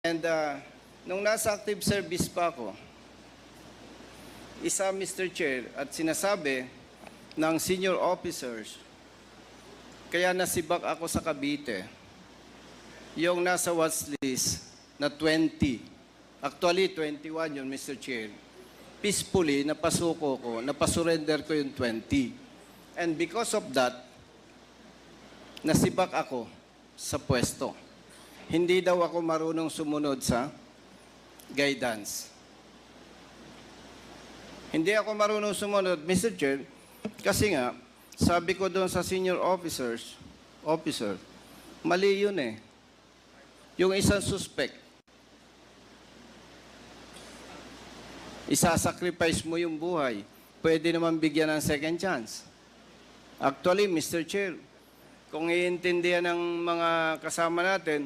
And nung nasa active service pa ako, isa Mr. Chair at sinasabi ng senior officers, kaya nasibak ako sa Cavite, yung nasa watch list na 20, actually 21 yun Mr. Chair, peacefully napasuko ko, napasurrender ko yung 20. And because of that, nasibak ako sa pwesto. Hindi daw ako marunong sumunod sa guidance. Hindi ako marunong sumunod, Mr. Chair, kasi nga, sabi ko doon sa senior officer, mali yun eh. Yung isang suspect, isasacrifice mo yung buhay, pwede naman bigyan ng second chance. Actually, Mr. Chair, kung iintindihan ng mga kasama natin,